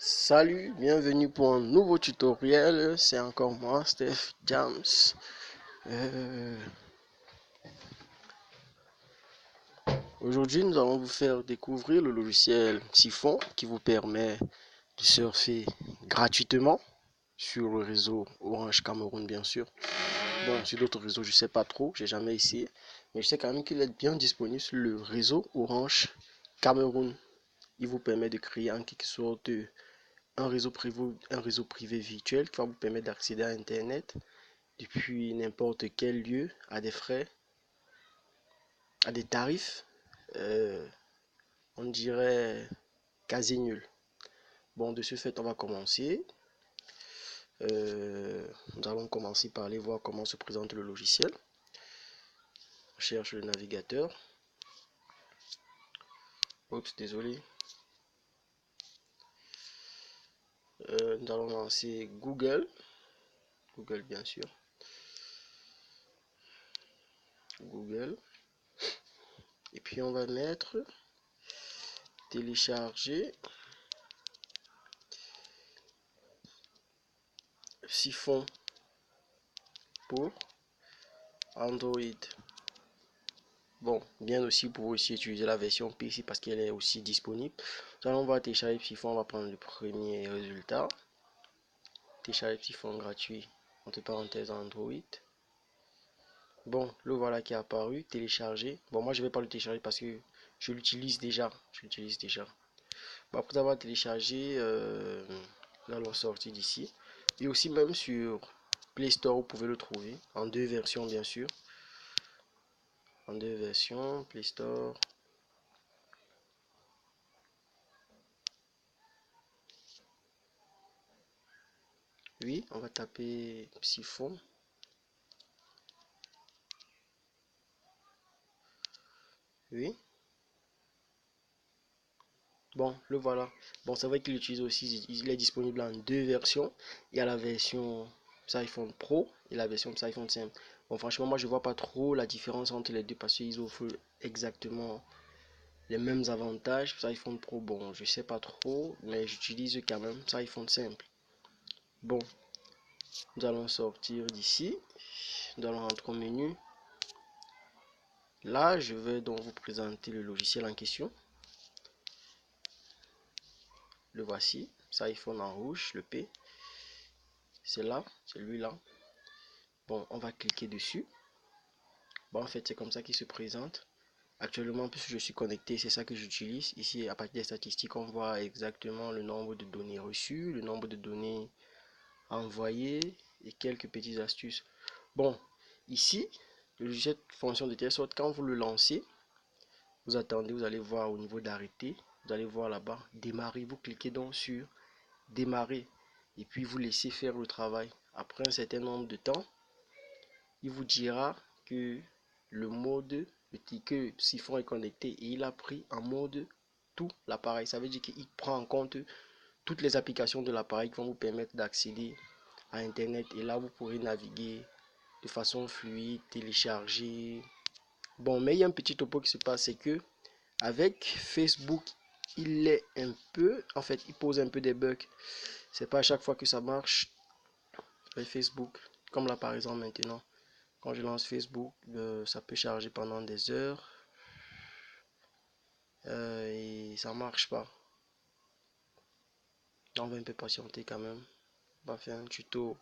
Salut, bienvenue pour un nouveau tutoriel. C'est encore moi, Steph Jams. Euh, Aujourd'hui, nous allons vous faire découvrir le logiciel Siphon qui vous permet de surfer gratuitement sur le réseau Orange Cameroun, bien sûr. Bon, sur d'autres réseaux, je sais pas trop, j'ai jamais essayé, mais je sais quand même qu'il est bien disponible sur le réseau Orange Cameroun. Il vous permet de créer en quelque sorte un réseau privé virtuel qui va vous permettre d'accéder à Internet depuis n'importe quel lieu à des frais, à des tarifs, euh, on dirait quasi nuls. Bon, de ce fait, on va commencer. Nous allons commencer par aller voir comment se présente le logiciel. On cherche le navigateur. Oups, désolé. Nous allons lancer Google. Google, bien sûr. Google. Et puis, on va mettre télécharger Siphon pour Android. Bon, bien aussi, vous pouvez aussi utiliser la version PC parce qu'elle est aussi disponible. Nous allons voir télécharger Siphon, on va prendre le premier résultat. Télécharger Siphon gratuit, entre parenthèses Android. Bon, le voilà qui est apparu, télécharger. Bon, moi je vais pas le télécharger parce que je l'utilise déjà. Bon, après avoir téléchargé, nous allons sortir d'ici. Et aussi même sur Play Store, vous pouvez le trouver en deux versions bien sûr. En deux versions, Play Store. Oui, on va taper Siphon. Oui. Bon, le voilà. Bon, c'est vrai qu'il utilise aussi, il est disponible en deux versions. Il y a la version iPhone Pro et la version iPhone 5. Bon, franchement, moi, je vois pas trop la différence entre les deux parce qu'ils offrent exactement les mêmes avantages. iPhone Pro, bon, je sais pas trop, mais j'utilise quand même iPhone simple. Bon, nous allons sortir d'ici. Nous allons rentrer au menu. Là, je vais donc vous présenter le logiciel en question. Le voici, iPhone en rouge, le P. C'est là, c'est lui-là. Bon, on va cliquer dessus. Bon, en fait, c'est comme ça qu'il se présente. Actuellement, puisque je suis connecté, c'est ça que j'utilise. Ici, à partir des statistiques, on voit exactement le nombre de données reçues, le nombre de données envoyées et quelques petites astuces. Bon, ici, le logiciel fonctionne de telle sorte quand vous le lancez, vous attendez, vous allez voir au niveau d'arrêter, vous allez voir là-bas, démarrer. Vous cliquez donc sur démarrer et puis vous laissez faire le travail. Après un certain nombre de temps, il vous dira que le mode que Siphon est connecté et il a pris en mode tout l'appareil. Ça veut dire qu'il prend en compte toutes les applications de l'appareil qui vont vous permettre d'accéder à Internet. Et là, vous pourrez naviguer de façon fluide, télécharger. Bon, mais il y a un petit topo qui se passe, c'est que avec Facebook, il est un peu, en fait, il pose un peu des bugs. C'est pas à chaque fois que ça marche avec Facebook, comme là par exemple maintenant. Quand je lance Facebook, ça peut charger pendant des heures et ça marche pas. On va un peu patienter quand même. On va faire un tuto